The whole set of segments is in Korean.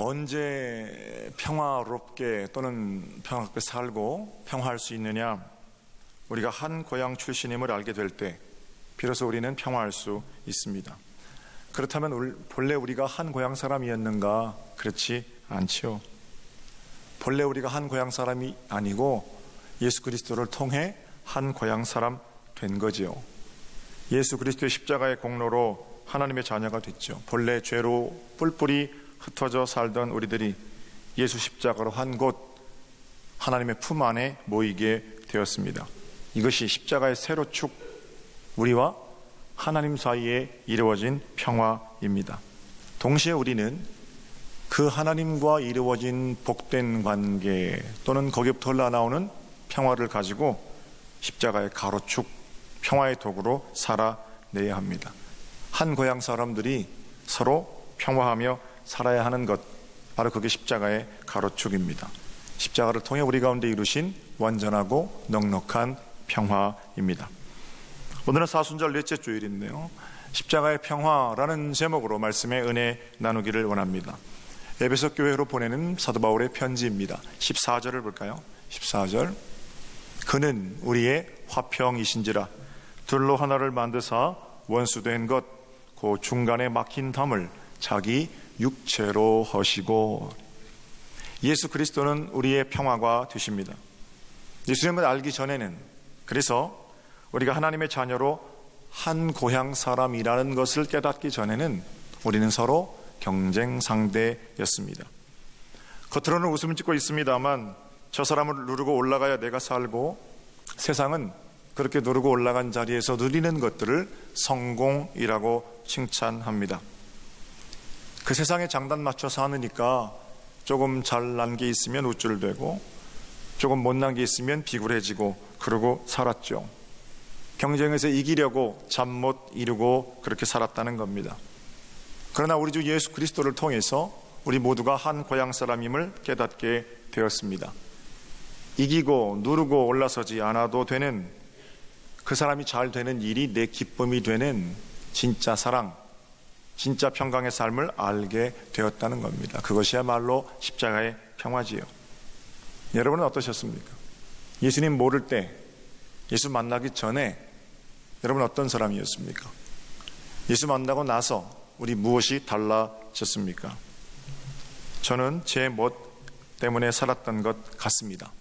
언제 평화롭게 또는 평화롭게 살고 평화할 수 있느냐? 우리가 한 고향 출신임을 알게 될 때 비로소 우리는 평화할 수 있습니다. 그렇다면 본래 우리가 한 고향 사람이었는가? 그렇지 않지요. 본래 우리가 한 고향 사람이 아니고 예수 그리스도를 통해 한 고향 사람 된 거지요. 예수 그리스도의 십자가의 공로로 하나님의 자녀가 됐죠. 본래 죄로 뿔뿔이 흩어져 살던 우리들이 예수 십자가로 한 곳 하나님의 품 안에 모이게 되었습니다. 이것이 십자가의 세로축, 우리와 하나님 사이에 이루어진 평화입니다. 동시에 우리는 그 하나님과 이루어진 복된 관계 또는 거기부터 흘러나오는 평화를 가지고 십자가의 가로축, 평화의 도구로 살아내야 합니다. 한 고향 사람들이 서로 평화하며 살아야 하는 것, 바로 그게 십자가의 가로축입니다. 십자가를 통해 우리 가운데 이루신 완전하고 넉넉한 평화입니다. 오늘은 사순절 넷째 주일인데요, 십자가의 평화라는 제목으로 말씀의 은혜 나누기를 원합니다. 에베소 교회로 보내는 사도 바울의 편지입니다. 14절을 볼까요? 14절. 그는 우리의 화평이신지라 둘로 하나를 만드사 원수된 것 그 중간에 막힌 담을 자기 육체로 하시고. 예수 그리스도는 우리의 평화가 되십니다. 예수님을 알기 전에는, 그래서 우리가 하나님의 자녀로 한 고향 사람이라는 것을 깨닫기 전에는 우리는 서로 경쟁 상대였습니다. 겉으로는 웃음을 짓고 있습니다만 저 사람을 누르고 올라가야 내가 살고, 세상은 그렇게 누르고 올라간 자리에서 누리는 것들을 성공이라고 칭찬합니다. 그 세상에 장단 맞춰 사느니까 조금 잘난 게 있으면 우쭐대고 조금 못난 게 있으면 비굴해지고 그러고 살았죠. 경쟁에서 이기려고 잠 못 이루고 그렇게 살았다는 겁니다. 그러나 우리 주 예수 그리스도를 통해서 우리 모두가 한 고향 사람임을 깨닫게 되었습니다. 이기고 누르고 올라서지 않아도 되는, 그 사람이 잘 되는 일이 내 기쁨이 되는 진짜 사랑, 진짜 평강의 삶을 알게 되었다는 겁니다. 그것이야말로 십자가의 평화지요. 여러분은 어떠셨습니까? 예수님 모를 때, 예수 만나기 전에 여러분 어떤 사람이었습니까? 예수 만나고 나서 우리 무엇이 달라졌습니까? 저는 제 멋 때문에 살았던 것 같습니다.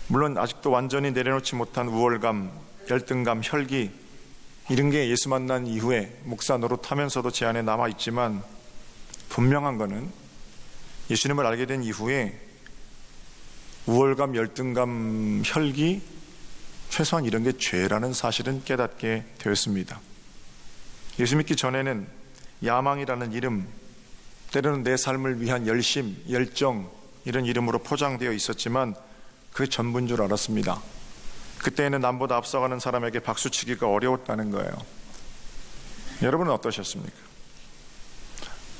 물론 아직도 완전히 내려놓지 못한 우월감, 열등감, 혈기, 이런 게 예수 만난 이후에 목사 노릇하면서도 제 안에 남아있지만, 분명한 거는 예수님을 알게 된 이후에 우월감, 열등감, 혈기, 최소한 이런 게 죄라는 사실은 깨닫게 되었습니다. 예수 믿기 전에는 야망이라는 이름, 때로는 내 삶을 위한 열심, 열정, 이런 이름으로 포장되어 있었지만 그게 전부인 줄 알았습니다. 그때에는 남보다 앞서가는 사람에게 박수치기가 어려웠다는 거예요. 여러분은 어떠셨습니까?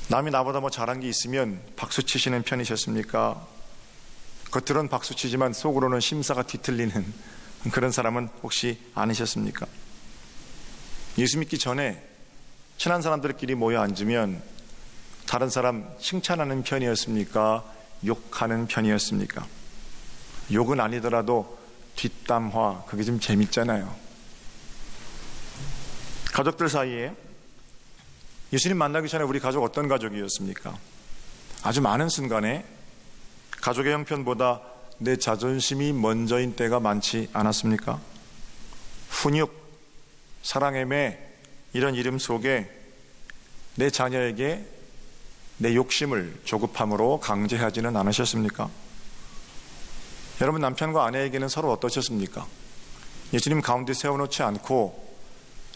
남이 나보다 뭐 잘한 게 있으면 박수치시는 편이셨습니까? 겉으로는 박수치지만 속으로는 심사가 뒤틀리는 그런 사람은 혹시 아니셨습니까? 예수 믿기 전에 친한 사람들끼리 모여 앉으면 다른 사람 칭찬하는 편이었습니까? 욕하는 편이었습니까? 욕은 아니더라도 뒷담화, 그게 좀 재밌잖아요. 가족들 사이에 예수님 만나기 전에 우리 가족 어떤 가족이었습니까? 아주 많은 순간에 가족의 형편보다 내 자존심이 먼저인 때가 많지 않았습니까? 훈육, 사랑의 매, 이런 이름 속에 내 자녀에게 내 욕심을 조급함으로 강제하지는 않으셨습니까? 여러분, 남편과 아내에게는 서로 어떠셨습니까? 예수님 가운데 세워놓지 않고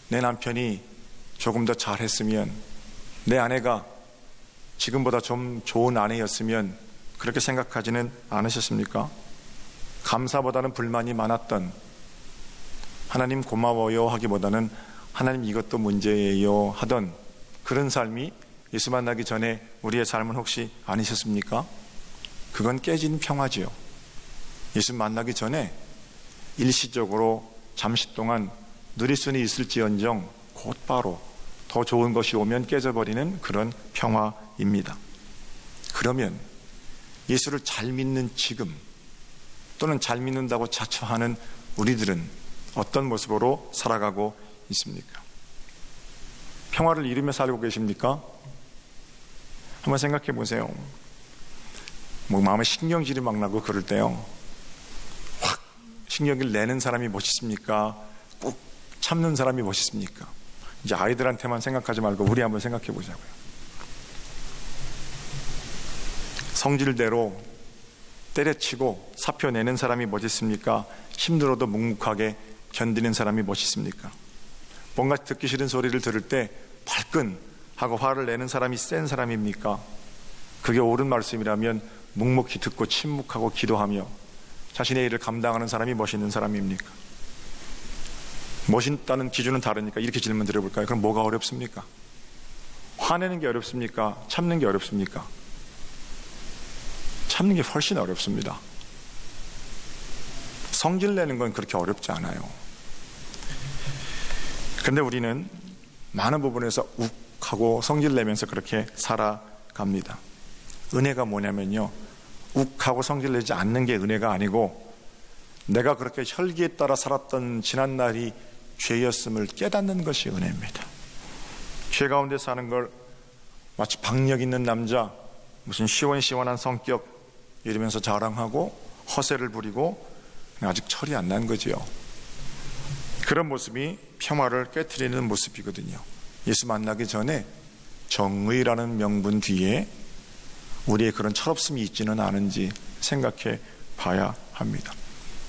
내 남편이 조금 더 잘했으면, 내 아내가 지금보다 좀 좋은 아내였으면 그렇게 생각하지는 않으셨습니까? 감사보다는 불만이 많았던, 하나님 고마워요 하기보다는 하나님 이것도 문제예요 하던 그런 삶이 예수 만나기 전에 우리의 삶은 혹시 아니셨습니까? 그건 깨진 평화지요. 예수 만나기 전에 일시적으로 잠시 동안 누릴 수는 있을지언정 곧바로 더 좋은 것이 오면 깨져버리는 그런 평화입니다. 그러면 예수를 잘 믿는 지금 또는 잘 믿는다고 자처하는 우리들은 어떤 모습으로 살아가고 있습니까? 평화를 이루며 살고 계십니까? 한번 생각해 보세요. 마음에 신경질이 막 나고 그럴 때요, 확 신경을 내는 사람이 멋있습니까? 꾹 참는 사람이 멋있습니까? 이제 아이들한테만 생각하지 말고 우리 한번 생각해 보자고요. 성질대로 때려치고 사표 내는 사람이 멋있습니까? 힘들어도 묵묵하게 견디는 사람이 멋있습니까? 뭔가 듣기 싫은 소리를 들을 때 발끈하고 화를 내는 사람이 센 사람입니까? 그게 옳은 말씀이라면 묵묵히 듣고 침묵하고 기도하며 자신의 일을 감당하는 사람이 멋있는 사람입니까? 멋있다는 기준은 다르니까 이렇게 질문 드려볼까요? 그럼 뭐가 어렵습니까? 화내는 게 어렵습니까? 참는 게 어렵습니까? 참는 게 훨씬 어렵습니다. 성질 내는 건 그렇게 어렵지 않아요. 그런데 우리는 많은 부분에서 욱하고 성질 내면서 그렇게 살아갑니다. 은혜가 뭐냐면요, 욱하고 성질 내지 않는 게 은혜가 아니고 내가 그렇게 혈기에 따라 살았던 지난날이 죄였음을 깨닫는 것이 은혜입니다. 죄 가운데 사는 걸 마치 박력 있는 남자, 무슨 시원시원한 성격 이러면서 자랑하고 허세를 부리고 아직 철이 안 난 거지요. 그런 모습이 평화를 깨트리는 모습이거든요. 예수 만나기 전에 정의라는 명분 뒤에 우리의 그런 철없음이 있지는 않은지 생각해 봐야 합니다.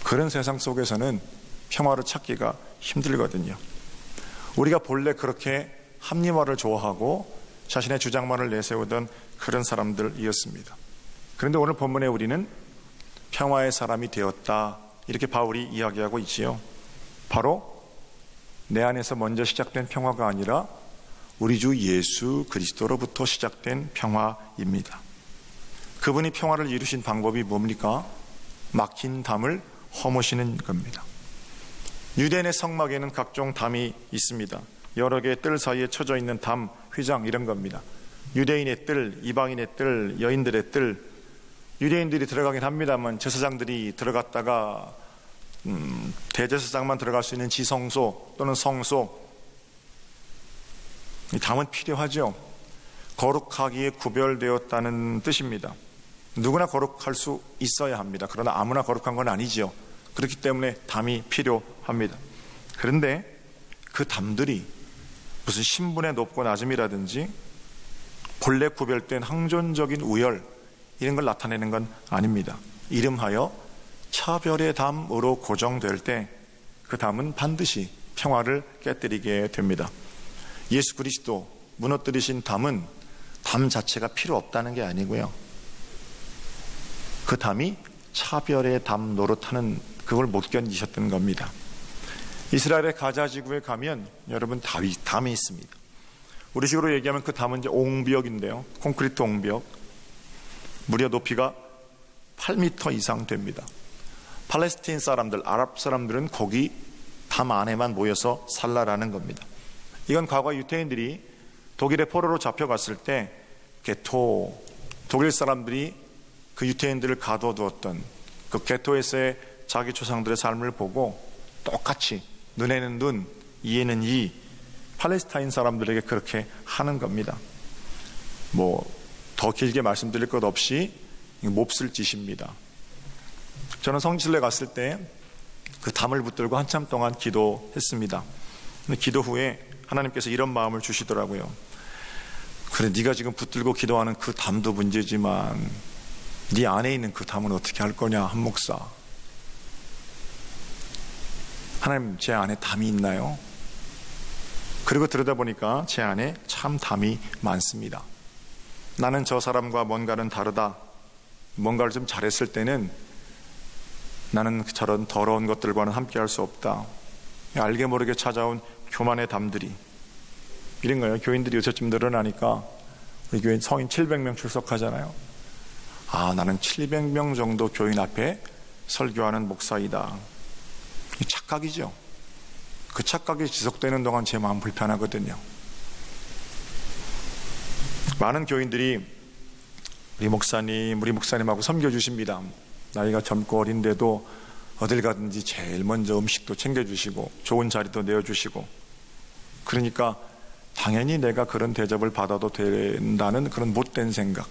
그런 세상 속에서는 평화를 찾기가 힘들거든요. 우리가 본래 그렇게 합리화를 좋아하고 자신의 주장만을 내세우던 그런 사람들이었습니다. 그런데 오늘 본문에 우리는 평화의 사람이 되었다, 이렇게 바울이 이야기하고 있지요. 바로 내 안에서 먼저 시작된 평화가 아니라 우리 주 예수 그리스도로부터 시작된 평화입니다. 그분이 평화를 이루신 방법이 뭡니까? 막힌 담을 허무시는 겁니다. 유대인의 성막에는 각종 담이 있습니다. 여러 개의 뜰 사이에 쳐져 있는 담, 휘장 이런 겁니다. 유대인의 뜰, 이방인의 뜰, 여인들의 뜰. 유대인들이 들어가긴 합니다만 제사장들이 들어갔다가 대제사장만 들어갈 수 있는 지성소 또는 성소, 이 담은 필요하죠. 거룩하기에 구별되었다는 뜻입니다. 누구나 거룩할 수 있어야 합니다. 그러나 아무나 거룩한 건 아니죠. 그렇기 때문에 담이 필요합니다. 그런데 그 담들이 무슨 신분의 높고 낮음이라든지 본래 구별된 항존적인 우열 이런 걸 나타내는 건 아닙니다. 이름하여 차별의 담으로 고정될 때 그 담은 반드시 평화를 깨뜨리게 됩니다. 예수 그리스도 무너뜨리신 담은 담 자체가 필요 없다는 게 아니고요, 그 담이 차별의 담 노릇하는 그걸 못 견디셨던 겁니다. 이스라엘의 가자 지구에 가면 여러분 담이 있습니다. 우리 식으로 얘기하면 그 담은 이제 옹벽인데요, 콘크리트 옹벽, 무려 높이가 8m 이상 됩니다. 팔레스틴 사람들, 아랍 사람들은 거기 담 안에만 모여서 살라라는 겁니다. 이건 과거 유태인들이 독일의 포로로 잡혀갔을 때 게토, 독일 사람들이 그 유태인들을 가둬두었던 그 게토에서의 자기 조상들의 삶을 보고 똑같이 눈에는 눈, 이에는 이 팔레스타인 사람들에게 그렇게 하는 겁니다. 더 길게 말씀드릴 것 없이 몹쓸 짓입니다. 저는 성지순례 갔을 때 그 담을 붙들고 한참 동안 기도했습니다. 기도 후에 하나님께서 이런 마음을 주시더라고요. 그래, 네가 지금 붙들고 기도하는 그 담도 문제지만 네 안에 있는 그 담은 어떻게 할 거냐, 한 목사. 하나님, 제 안에 담이 있나요? 그리고 들여다보니까 제 안에 참 담이 많습니다. 나는 저 사람과 뭔가는 다르다. 뭔가를 좀 잘했을 때는 나는 저런 더러운 것들과는 함께할 수 없다. 알게 모르게 찾아온 교만의 담들이 이런 거예요. 교인들이 요새쯤 늘어나니까 우리 교인 성인 700명 출석하잖아요. 나는 700명 정도 교인 앞에 설교하는 목사이다. 착각이죠. 그 착각이 지속되는 동안 제 마음 불편하거든요. 많은 교인들이 우리 목사님하고 섬겨주십니다. 나이가 젊고 어린데도 어딜 가든지 제일 먼저 음식도 챙겨주시고 좋은 자리도 내어주시고, 그러니까 당연히 내가 그런 대접을 받아도 된다는 그런 못된 생각,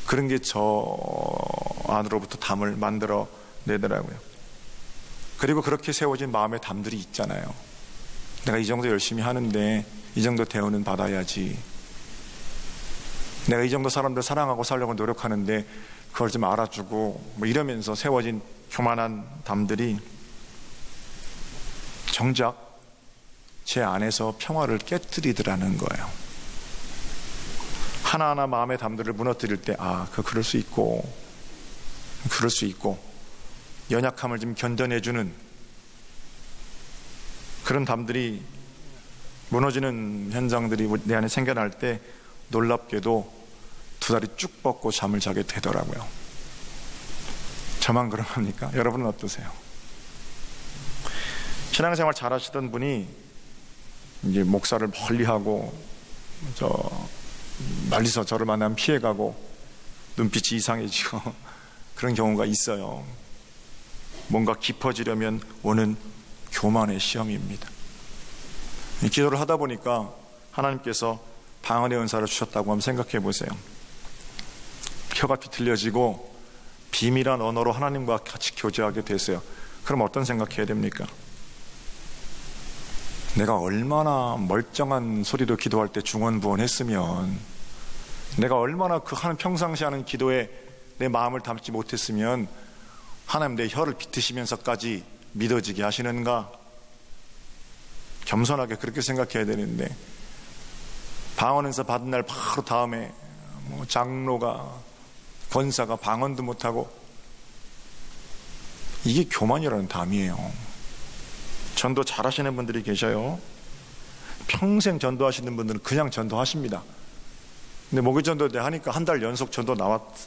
그런 게 저 안으로부터 담을 만들어 내더라고요. 그리고 그렇게 세워진 마음의 담들이 있잖아요. 내가 이 정도 열심히 하는데 이 정도 대우는 받아야지, 내가 이 정도 사람들 사랑하고 살려고 노력하는데 그걸 좀 알아주고, 뭐 이러면서 세워진 교만한 담들이 정작 제 안에서 평화를 깨뜨리더라는 거예요. 하나하나 마음의 담들을 무너뜨릴 때, 그럴 수 있고, 연약함을 좀 견뎌내주는 그런 담들이 무너지는 현장들이 내 안에 생겨날 때 놀랍게도 두 다리 쭉 뻗고 잠을 자게 되더라고요. 저만 그런 겁니까? 여러분은 어떠세요? 신앙생활 잘하시던 분이 이제 목사를 멀리하고 멀리서 저를 만나면 피해가고 눈빛이 이상해지고 그런 경우가 있어요. 뭔가 깊어지려면 오는 교만의 시험입니다. 기도를 하다 보니까 하나님께서 방언의 은사를 주셨다고 한번 생각해 보세요. 혀가 비틀려지고 비밀한 언어로 하나님과 같이 교제하게 됐어요. 그럼 어떤 생각해야 됩니까? 내가 얼마나 멀쩡한 소리로 기도할 때 중언부언했으면, 내가 얼마나 그 평상시 하는 기도에 내 마음을 담지 못했으면 하나님 내 혀를 비트시면서까지 믿어지게 하시는가? 겸손하게 그렇게 생각해야 되는데, 방언에서 받은 날 바로 다음에 장로가, 권사가 방언도 못하고, 이게 교만이라는 담이에요. 전도 잘하시는 분들이 계셔요. 평생 전도하시는 분들은 그냥 전도하십니다. 근데 목요 전도 때 하니까 한 달 연속 전도 나왔고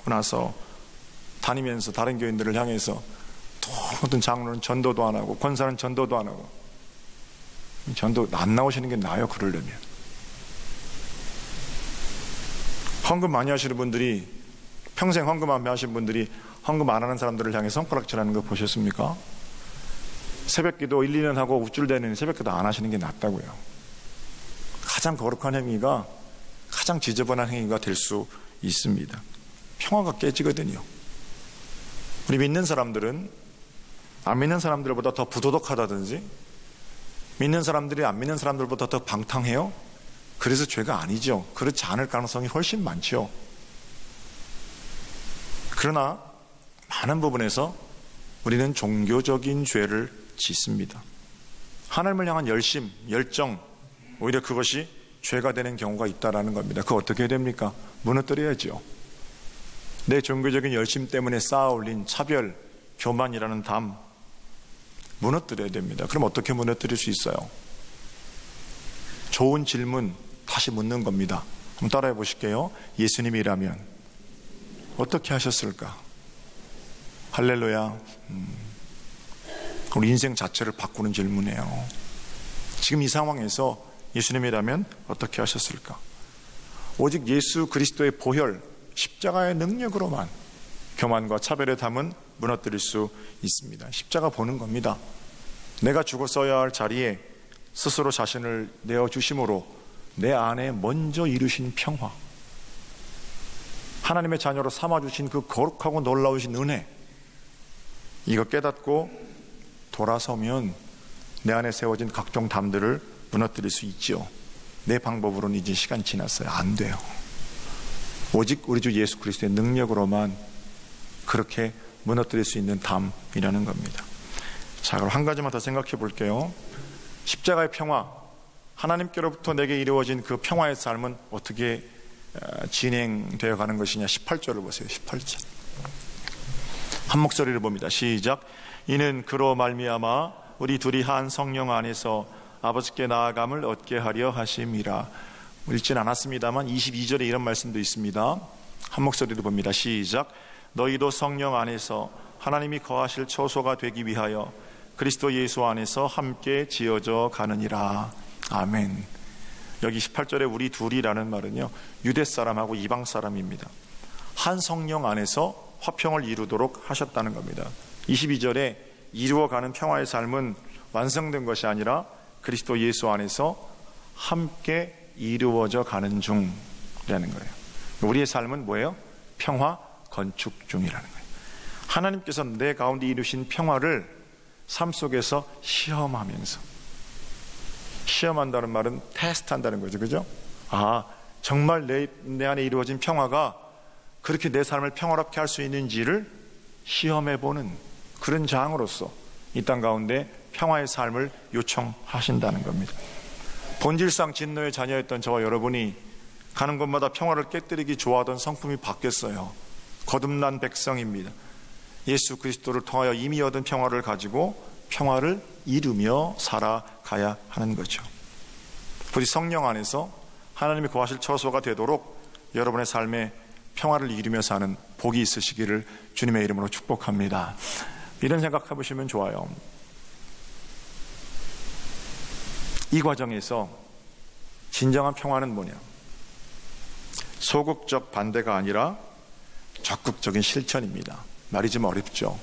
나서 다니면서 다른 교인들을 향해서 또 어떤 장로는 전도도 안 하고 권사는 전도도 안 하고, 전도 안 나오시는 게 나아요. 그러려면 헌금 많이 하시는 분들이, 평생 헌금 안 하신 분들이 헌금 안 하는 사람들을 향해 손가락질하는 거 보셨습니까? 새벽기도 1, 2년 하고 우쭐대는 새벽기도 안 하시는 게 낫다고요. 가장 거룩한 행위가, 가장 지저분한 행위가 될 수 있습니다. 평화가 깨지거든요. 우리 믿는 사람들은 안 믿는 사람들보다 더 부도덕하다든지, 믿는 사람들이 안 믿는 사람들보다 더 방탕해요? 그래서 죄가 아니죠. 그렇지 않을 가능성이 훨씬 많죠. 그러나 많은 부분에서 우리는 종교적인 죄를 짓습니다. 하나님을 향한 열심, 열정, 오히려 그것이 죄가 되는 경우가 있다는 겁니다. 그거 어떻게 해야 됩니까? 무너뜨려야죠. 내 종교적인 열심 때문에 쌓아 올린 차별, 교만이라는 담 무너뜨려야 됩니다. 그럼 어떻게 무너뜨릴 수 있어요? 좋은 질문 다시 묻는 겁니다. 한번 따라해 보실게요. 예수님이라면 어떻게 하셨을까? 할렐루야. 우리 인생 자체를 바꾸는 질문이에요. 지금 이 상황에서 예수님이라면 어떻게 하셨을까? 오직 예수 그리스도의 보혈, 십자가의 능력으로만 교만과 차별의 담은 무너뜨릴 수 있습니다. 십자가 보는 겁니다. 내가 죽었어야 할 자리에 스스로 자신을 내어주심으로 내 안에 먼저 이루신 평화, 하나님의 자녀로 삼아주신 그 거룩하고 놀라우신 은혜, 이거 깨닫고 돌아서면 내 안에 세워진 각종 담들을 무너뜨릴 수 있죠. 내 방법으로는 이제 시간 지났어요. 안 돼요. 오직 우리 주 예수 그리스도의 능력으로만 그렇게 무너뜨릴 수 있는 담이라는 겁니다. 자, 그럼 한 가지만 더 생각해 볼게요. 십자가의 평화, 하나님께로부터 내게 이루어진 그 평화의 삶은 어떻게 진행되어 가는 것이냐. 18절을 보세요. 18절 한 목소리를 봅니다. 시작. 이는 그로 말미암아 우리 둘이 한 성령 안에서 아버지께 나아감을 얻게 하려 하심이라. 읽진 않았습니다만 22절에 이런 말씀도 있습니다. 한 목소리로 봅니다. 시작. 너희도 성령 안에서 하나님이 거하실 처소가 되기 위하여 그리스도 예수 안에서 함께 지어져 가느니라. 아멘. 여기 18절에 우리 둘이라는 말은요, 유대 사람하고 이방 사람입니다. 한 성령 안에서 화평을 이루도록 하셨다는 겁니다. 22절에 이루어가는 평화의 삶은 완성된 것이 아니라 그리스도 예수 안에서 함께 이루어져 가는 중이라는 거예요. 우리의 삶은 뭐예요? 평화 건축 중이라는 거예요. 하나님께서 내 가운데 이루신 평화를 삶 속에서 시험하면서, 시험한다는 말은 테스트한다는 거죠. 그죠? 아, 정말 내 안에 이루어진 평화가 그렇게 내 삶을 평화롭게 할 수 있는지를 시험해보는 그런 장으로서 이 땅 가운데 평화의 삶을 요청하신다는 겁니다. 본질상 진노의 자녀였던 저와 여러분이 가는 곳마다 평화를 깨뜨리기 좋아하던 성품이 바뀌었어요. 거듭난 백성입니다. 예수 그리스도를 통하여 이미 얻은 평화를 가지고 평화를 이루며 살아가야 하는 거죠. 부디 성령 안에서 하나님이 거하실 처소가 되도록 여러분의 삶에 평화를 이루며 사는 복이 있으시기를 주님의 이름으로 축복합니다. 이런 생각 해보시면 좋아요. 이 과정에서 진정한 평화는 뭐냐? 소극적 반대가 아니라 적극적인 실천입니다. 말이 좀 어렵죠?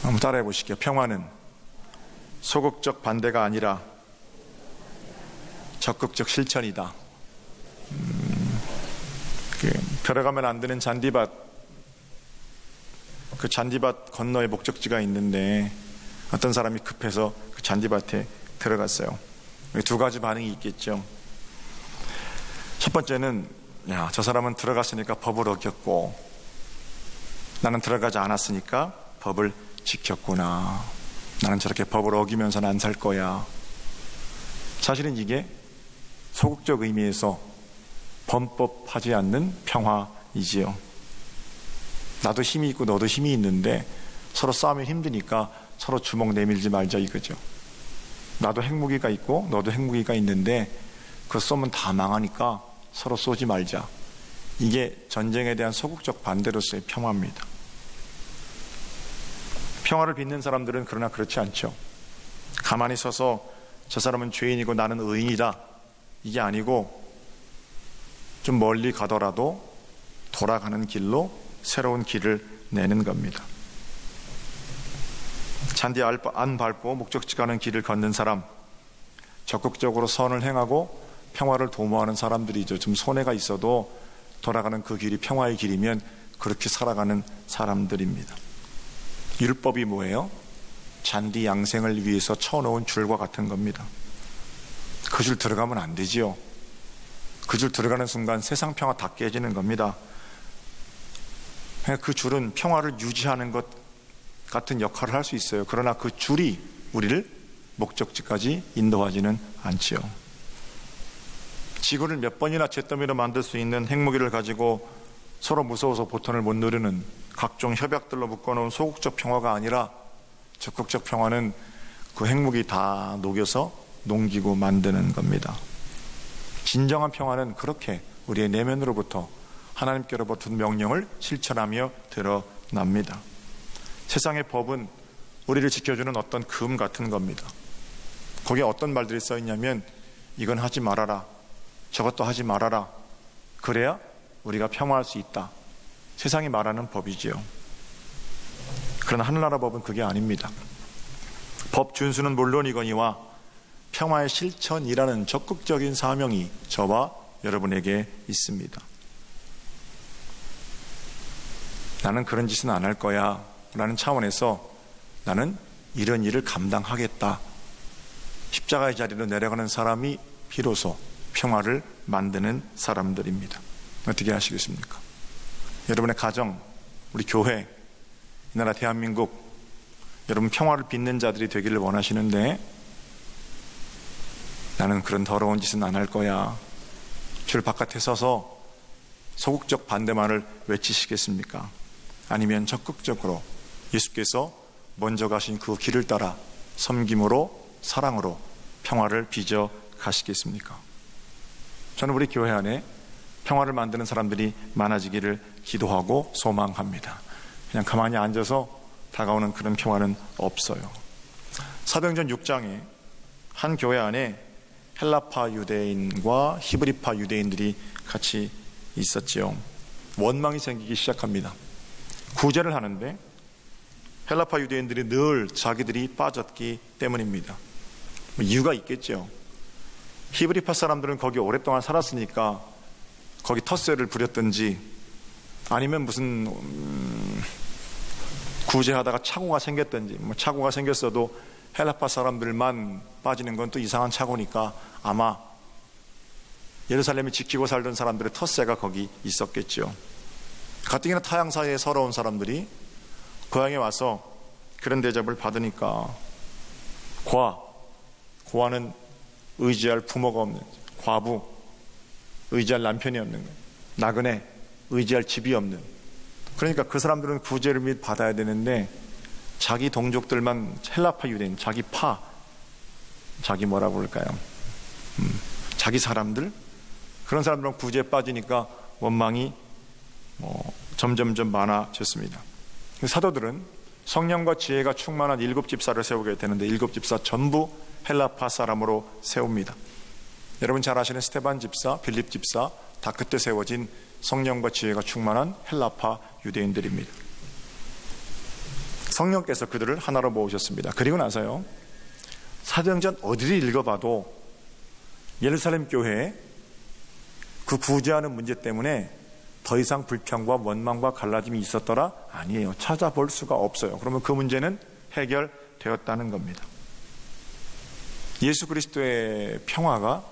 한번 따라해 보시게요. 평화는 소극적 반대가 아니라 적극적 실천이다. 들어가면 안 되는 잔디밭, 그 잔디밭 건너에 목적지가 있는데 어떤 사람이 급해서 그 잔디밭에 들어갔어요. 두 가지 반응이 있겠죠. 첫 번째는, 야, 저 사람은 들어갔으니까 법을 어겼고 나는 들어가지 않았으니까 법을 지켰구나. 나는 저렇게 법을 어기면서는 안 살 거야. 사실은 이게 소극적 의미에서 범법하지 않는 평화이지요. 나도 힘이 있고 너도 힘이 있는데 서로 싸우면 힘드니까 서로 주먹 내밀지 말자 이거죠. 나도 핵무기가 있고 너도 핵무기가 있는데 그거 쏘면 다 망하니까 서로 쏘지 말자. 이게 전쟁에 대한 소극적 반대로서의 평화입니다. 평화를 빚는 사람들은 그러나 그렇지 않죠. 가만히 서서 저 사람은 죄인이고 나는 의인이다, 이게 아니고 좀 멀리 가더라도 돌아가는 길로 새로운 길을 내는 겁니다. 잔디 안 밟고 목적지 가는 길을 걷는 사람, 적극적으로 선을 행하고 평화를 도모하는 사람들이죠. 좀 손해가 있어도 돌아가는 그 길이 평화의 길이면 그렇게 살아가는 사람들입니다. 율법이 뭐예요? 잔디 양생을 위해서 쳐놓은 줄과 같은 겁니다. 그 줄 들어가면 안 되지요. 그 줄 들어가는 순간 세상 평화 다 깨지는 겁니다. 그 줄은 평화를 유지하는 것 같은 역할을 할 수 있어요. 그러나 그 줄이 우리를 목적지까지 인도하지는 않지요. 지구를 몇 번이나 잿더미로 만들 수 있는 핵무기를 가지고 서로 무서워서 보턴을 못 누르는 각종 협약들로 묶어놓은 소극적 평화가 아니라 적극적 평화는 그 핵무기 다 녹여서 농기구 만드는 겁니다. 진정한 평화는 그렇게 우리의 내면으로부터 하나님께로부터 명령을 실천하며 드러납니다. 세상의 법은 우리를 지켜주는 어떤 금 같은 겁니다. 거기에 어떤 말들이 써 있냐면 이건 하지 말아라, 저것도 하지 말아라. 그래야 우리가 평화할 수 있다. 세상이 말하는 법이지요. 그러나 하늘나라 법은 그게 아닙니다. 법 준수는 물론이거니와 평화의 실천이라는 적극적인 사명이 저와 여러분에게 있습니다. 나는 그런 짓은 안 할 거야 라는 차원에서 나는 이런 일을 감당하겠다. 십자가의 자리로 내려가는 사람이 비로소 평화를 만드는 사람들입니다. 어떻게 하시겠습니까? 여러분의 가정, 우리 교회, 이 나라 대한민국, 여러분 평화를 빚는 자들이 되기를 원하시는데 나는 그런 더러운 짓은 안 할 거야. 줄 바깥에 서서 소극적 반대말을 외치시겠습니까? 아니면 적극적으로 예수께서 먼저 가신 그 길을 따라 섬김으로 사랑으로 평화를 빚어 가시겠습니까? 저는 우리 교회 안에 평화를 만드는 사람들이 많아지기를 기도하고 소망합니다. 그냥 가만히 앉아서 다가오는 그런 평화는 없어요. 사도행전 6장에 한 교회 안에 헬라파 유대인과 히브리파 유대인들이 같이 있었지요. 원망이 생기기 시작합니다. 구제를 하는데 헬라파 유대인들이 늘 자기들이 빠졌기 때문입니다. 이유가 있겠죠. 히브리파 사람들은 거기 오랫동안 살았으니까 거기 텃세를 부렸든지 아니면 무슨 구제하다가 착오가 생겼든지, 착오가 생겼어도 헬라파 사람들만 빠지는 건 또 이상한 착오니까 아마 예루살렘을 지키고 살던 사람들의 텃세가 거기 있었겠죠. 가뜩이나 타향 사이에 서러운 사람들이 고향에 와서 그런 대접을 받으니까 고아는 의지할 부모가 없는, 과부 의지할 남편이 없는, 나그네 의지할 집이 없는, 그러니까 그 사람들은 구제를 받아야 되는데 자기 동족들만, 헬라파 유대인, 자기 뭐라고 그럴까요? 자기 사람들, 그런 사람들은 구제에 빠지니까 원망이 점점점 많아졌습니다. 사도들은 성령과 지혜가 충만한 7집사를 세우게 되는데 7집사 전부 헬라파 사람으로 세웁니다. 여러분 잘 아시는 스테반 집사, 빌립 집사 다 그때 세워진 성령과 지혜가 충만한 헬라파 유대인들입니다. 성령께서 그들을 하나로 모으셨습니다. 그리고 나서요, 사도행전 어디를 읽어봐도 예루살렘 교회에 그 구제하는 문제 때문에 더 이상 불평과 원망과 갈라짐이 있었더라? 아니에요. 찾아볼 수가 없어요. 그러면 그 문제는 해결되었다는 겁니다. 예수 그리스도의 평화가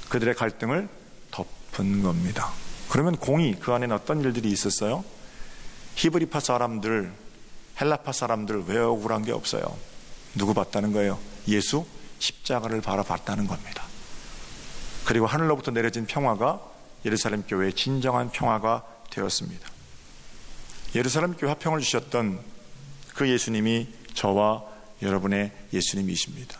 그들의 갈등을 덮은 겁니다. 그러면 공의, 그 안에는 어떤 일들이 있었어요? 히브리파 사람들, 헬라파 사람들 왜 억울한 게 없어요? 누구 봤다는 거예요? 예수 십자가를 바라봤다는 겁니다. 그리고 하늘로부터 내려진 평화가 예루살렘 교회의 진정한 평화가 되었습니다. 예루살렘 교회 화평을 주셨던 그 예수님이 저와 여러분의 예수님이십니다.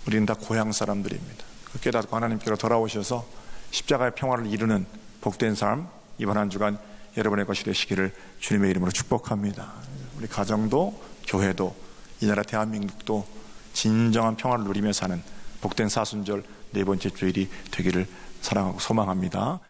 우리는 다 고향 사람들입니다. 깨닫고 하나님께로 돌아오셔서 십자가의 평화를 이루는 복된 삶, 이번 한 주간 여러분의 것이 되시기를 주님의 이름으로 축복합니다. 우리 가정도 교회도 이 나라 대한민국도 진정한 평화를 누리며 사는 복된 사순절 네 번째 주일이 되기를 사랑하고 소망합니다.